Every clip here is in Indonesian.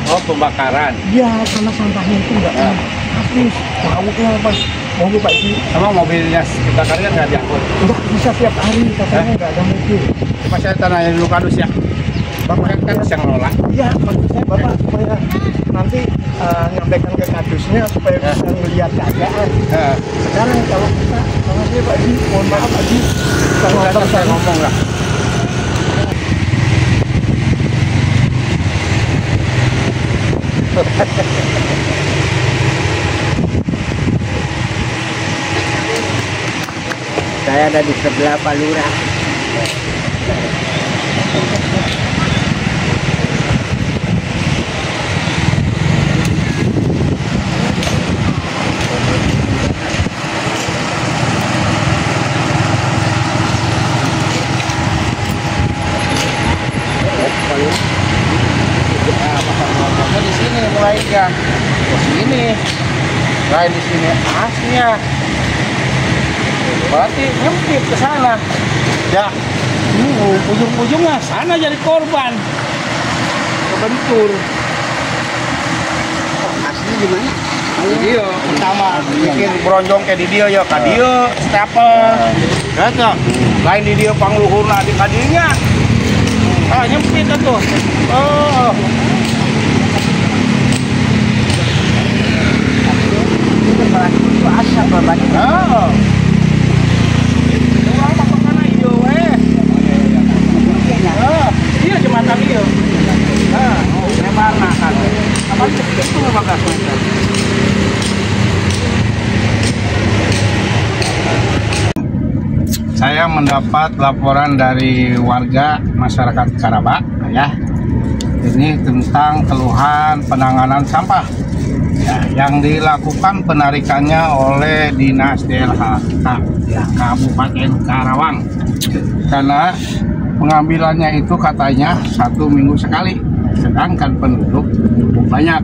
Oh, pembakaran. Iya, karena sampahnya itu nggak habis. Baunya pas mobil Pak Ji. Emang mobilnya dibakarnya nggak diangkut? Nggak bisa tiap hari, katanya nggak ada mobil. Mas saya tanahnya dulu kadus ya. Bapak kan yang ngelola. Iya, maksud saya Bapak supaya nanti nyampaikan ke kadusnya supaya bisa melihat keadaan. Sekarang kalau kita, sama saya Pak Ji, mohon maaf Pak Ji. Kalau saya ngomong lah. Saya ada di sebelah Pak Lurah. Di sini mulai ya, ke sini, lain di sini asnya, berarti nyempit ke sana, ya, ujung-ujungnya sana jadi korban, kebentur. Asli gimana? Dia pertama bikin bronjong kayak di dia ya, kadia stapel, gitu. Lain di dia pangluhurna di kadinya, nyempit itu. Oh. Itu asap banyak. Oh. Orang patokannya hijau iya jembatan hijau. Lebar nah kan. Apa itu bagas meter. Saya mendapat laporan dari warga masyarakat Karaba ya. Ini tentang keluhan penanganan sampah. Ya, yang dilakukan penarikannya oleh Dinas DLHK ya, Kabupaten Karawang, karena pengambilannya itu katanya 1 minggu sekali, sedangkan penduduk cukup banyak.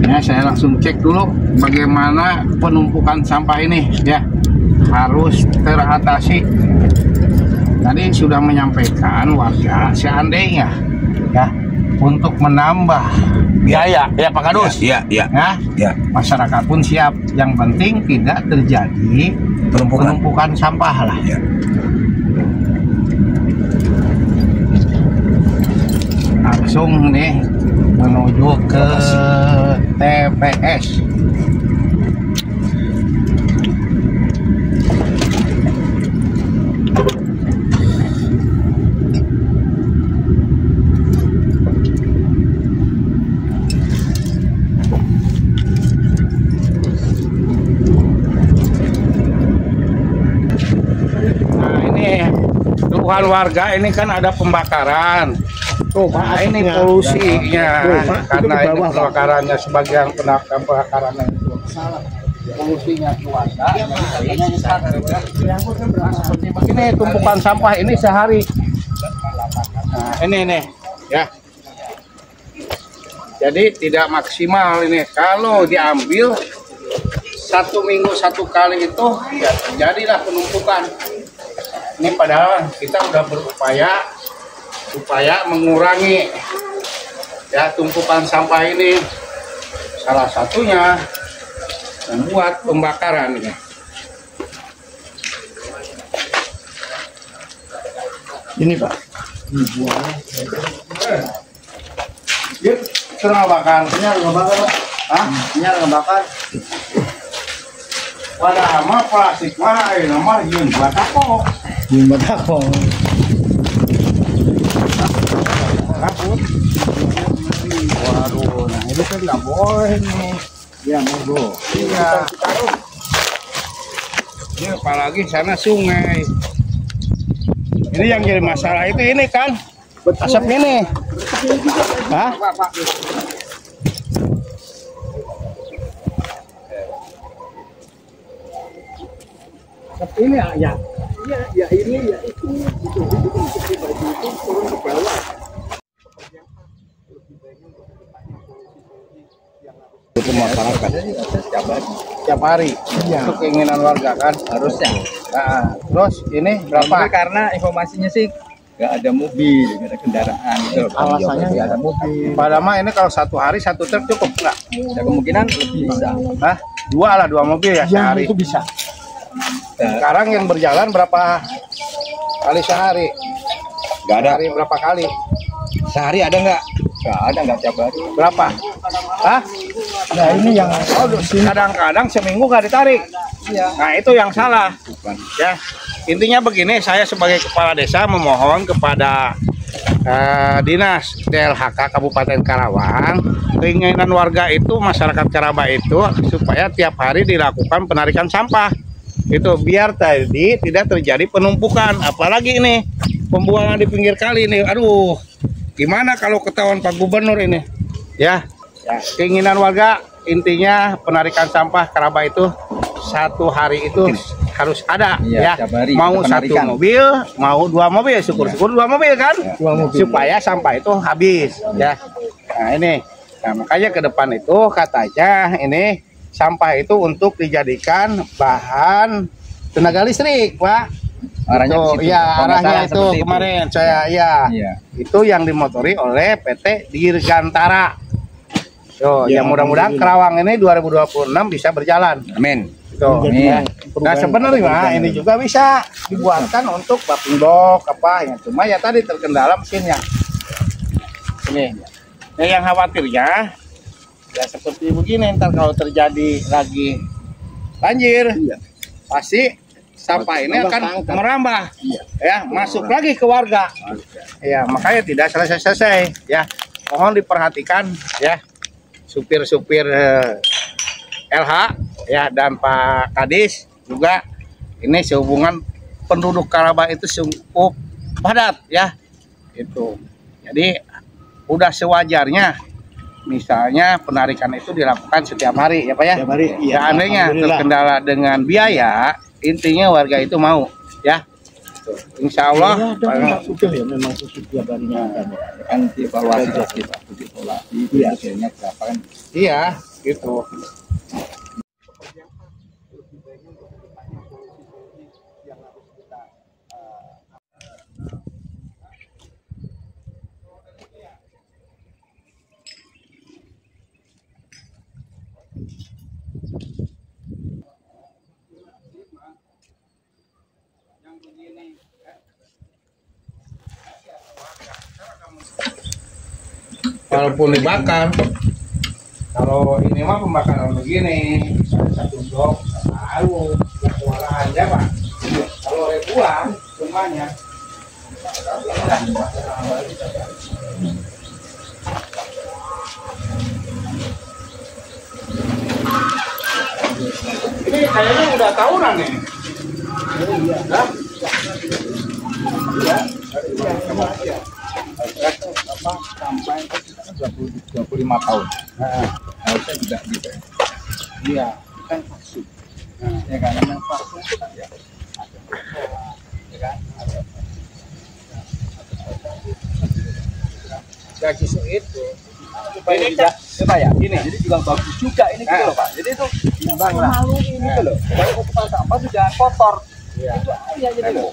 Ya, saya langsung cek dulu bagaimana penumpukan sampah ini ya, harus teratasi. Tadi sudah menyampaikan warga seandainya ya untuk menambah biaya ya Pak Kadus ya. Masyarakat pun siap, yang penting tidak terjadi penumpukan sampah lah ya. Langsung nih menuju ke TPS. Keluhan warga ini kan ada pembakaran. Nah, ini polusinya karena ini pembakarannya sebagian pembakarannya itu polusinya keluarga. Seperti begini tumpukan sampah ini sehari. Nah, ini ya. Jadi tidak maksimal ini. Kalau diambil 1 minggu 1 kali itu ya terjadilah penumpukan. Ini padahal kita udah berupaya supaya mengurangi ya tumpukan sampah ini. Salah satunya membuat pembakaran ini. Ini Pak. Yuk, serang bakar. Nyala ngebakar Pak. Hah? Nyala ngebakar. Padahal mah plastik mah ini mah yeun buat apa? Buat apa? Kabut. Waduh, nah ini kan nggak boleh nih. Ya monggo. Iya. Ini apalagi sana sungai. Ini yang jadi masalah itu ini kan asap ini. Hah? Asap ini ya. Ya ini ya itu gitu baju itu turun ke bawah. Itu masyarakat setiap hari. Itu keinginan warga kan harusnya. Nah, terus ini berapa? Karena informasinya sih nggak ada mobil, nggak ada kendaraan gitu loh. Alasannya nggak ada mobil. Padahal mah ini kalau satu hari satu truk cukup nggak? Ya kemungkinan lebih bisa. Hah? Dua mobil ya Yang sehari. itu bisa. Sekarang yang berjalan berapa kali sehari? Nggak ada. Sehari berapa kali? Sehari ada nggak? Nggak ada, nggak tiap hari. Berapa? Hah? Nah ini yang Kadang-kadang seminggu nggak ditarik. Iya. Nah itu yang salah. Bukan. Ya, intinya begini, saya sebagai kepala desa memohon kepada Dinas DLHK Kabupaten Karawang, keinginan warga itu, masyarakat Karaba itu, supaya tiap hari dilakukan penarikan sampah. Itu biar tadi tidak terjadi penumpukan, apalagi ini pembuangan di pinggir kali ini. Aduh, gimana kalau ketahuan Pak Gubernur ini? Ya, keinginan warga intinya penarikan sampah Karaba itu satu hari itu harus ada, Iya, ya. tiap hari Mau kita satu penarikan. mobil, mau dua mobil, syukur-syukur dua mobil kan, Dua mobil. supaya sampah itu habis, ya. Nah ini, nah, makanya ke depan itu katanya ini sampah itu untuk dijadikan bahan tenaga listrik, Pak. Arahnya ke situ. Iya, Kalau nggak arahnya salah itu seperti kemarin saya, ya. Iya. Itu yang dimotori oleh PT Dirgantara. Yo, Ya, yang mudah-mudahan Karawang ini 2026 bisa berjalan. Amin. Tuh, Menjadi ya. Nah sebenarnya ini juga bisa dibuatkan untuk bapping box apa ya, cuma ya tadi terkendala mesinnya. Ini. Nah, yang khawatirnya ya seperti begini, ntar kalau terjadi lagi banjir, pasti sampah ini akan merambah, ya masuk lagi ke warga. Ya makanya tidak selesai-selesai. Ya mohon diperhatikan ya supir-supir LH ya dan Pak Kadis juga, ini sehubungan penduduk Karaba itu cukup padat ya itu. Jadi udah sewajarnya misalnya penarikan itu dilakukan setiap hari ya Pak ya. Setiap hari, iya. Seandainya Alhamdulillah. terkendala dengan biaya, intinya warga itu mau ya. Tuh, insya Allah sudah ya memang khusus tiap harinya ada. Kan dievaluasi terus kita, dievaluasi. Iya. Hasilnya berapa kan? iya gitu. Walaupun dibakar, kalau ini mah pembakaran begini, satu blok lalu suara aja Pak. Kalau ribuan semuanya. Ini kayaknya udah tahunan nih. Hah? Iya. Sampai 25 tahun. Nah, Harusnya juga gitu. iya. Kan vaksin. Ya kan, yang vaksin itu kan ya. Ya kan? Gaji itu. Supaya Ini bisa, coba ya. Gini. Jadi juga bagus juga ini gitu loh Pak. Jadi itu Imbang lah. malu ini gitu loh. Supaya ukuran sampah itu jangan kotor. Iya. Itu aja jadi loh.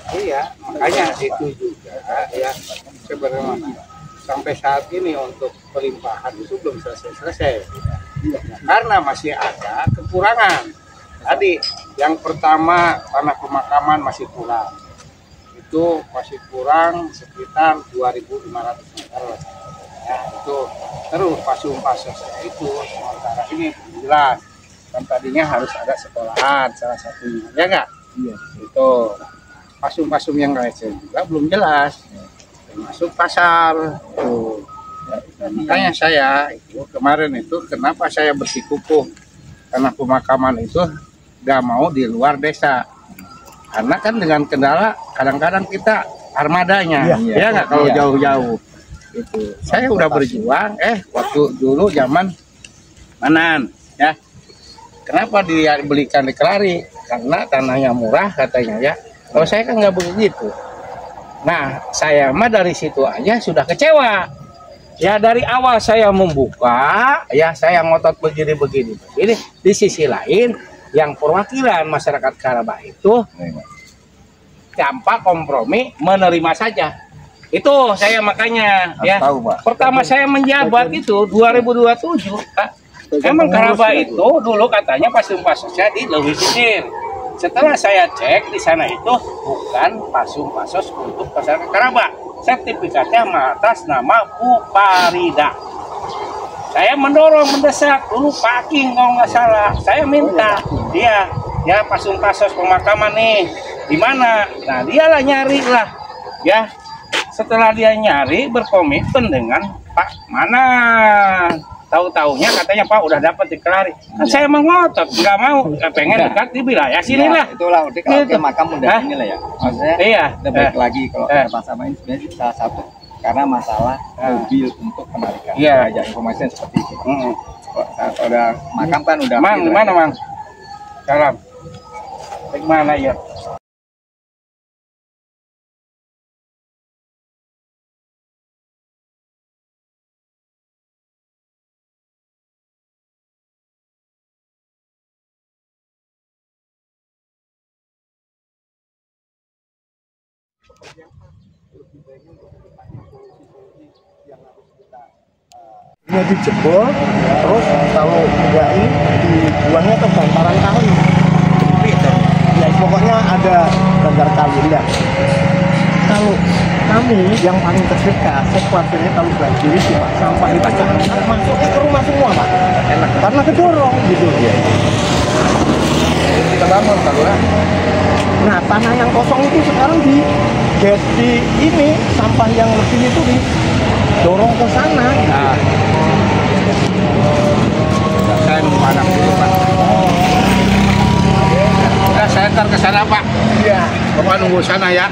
Iya, makanya itu juga ya sebenarnya sampai saat ini untuk pelimpahan itu belum selesai-selesai. Karena masih ada kekurangan. Tadi yang pertama tanah pemakaman masih kurang. Itu masih kurang sekitar 2.500 meter. Ya, itu terus pasung-pasungnya itu sementara ini belum jelas. Kan tadinya harus ada sekolahan salah satunya, ya enggak? Iya. Itu pasung-pasung yang receh juga belum jelas, termasuk pasar. Tuh. Makanya saya itu kemarin itu kenapa saya bersikukuh tanah pemakaman itu gak mau di luar desa, karena kan dengan kendala kadang-kadang kita armadanya, Iya, ya nggak kalau iya. jauh-jauh. Itu saya udah berjuang, waktu dulu zaman Manan, ya. Kenapa dia belikan di Kelari? Karena tanahnya murah katanya ya. Kalau saya kan nggak begitu. Nah, saya mah dari situ aja sudah kecewa. Ya dari awal saya membuka, ya saya ngotot begini. Di sisi lain, yang perwakilan masyarakat Karaba itu tanpa kompromi menerima saja. Itu saya makanya ya. Tahu, Pak. Pertama saya menjabat itu 2027, Pak. Emang Karaba itu dulu katanya pasum-pasosnya di Lewisir. Setelah saya cek di sana itu bukan pasum-pasos untuk masyarakat Karaba. Sertifikatnya atas nama Buparida. Saya mendorong, mendesak dulu Pak King kalau nggak salah. Saya minta dia ya pasum-pasos pemakaman nih di mana? Nah dialah nyari lah ya. Setelah dia nyari berkomitmen dengan Pak mana, tahu-taunya katanya Pak udah dapat dikelari. Kan saya mengotot nggak mau, pengen dekat di wilayah sini lah. Itulah udah kalau Gitu. ke makam udah inilah ya. Maksudnya Iya. lebih lagi kalau ada pasama ini sebenarnya salah satu karena masalah mobil untuk penarikan. Iya. Aja informasinya seperti itu. Saat udah makam kan udah. Mang, mana Mang? Salam. Di mana ya? Ini dijebol, terus kalau enggak ini dibuangnya ke bantaran kali. Ya pokoknya ada bantar kali ya. Kalau kami yang paling terdekat, saya khawatirnya kalau banjir itu Pak, sampah itu masuknya ke rumah semua Pak. Enak karena kedorong gitu ya. Kita bangun kalau Nah tanah yang kosong itu sekarang di ini sampah yang lebih itu didorong ke sana. Nah, saya nunggu anak dulu Pak. Udah saya ntar ke sana Pak. Iya. Bapak nunggu sana ya.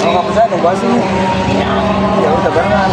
kalau nggak bisa nunggu sini. Ya udah berenang.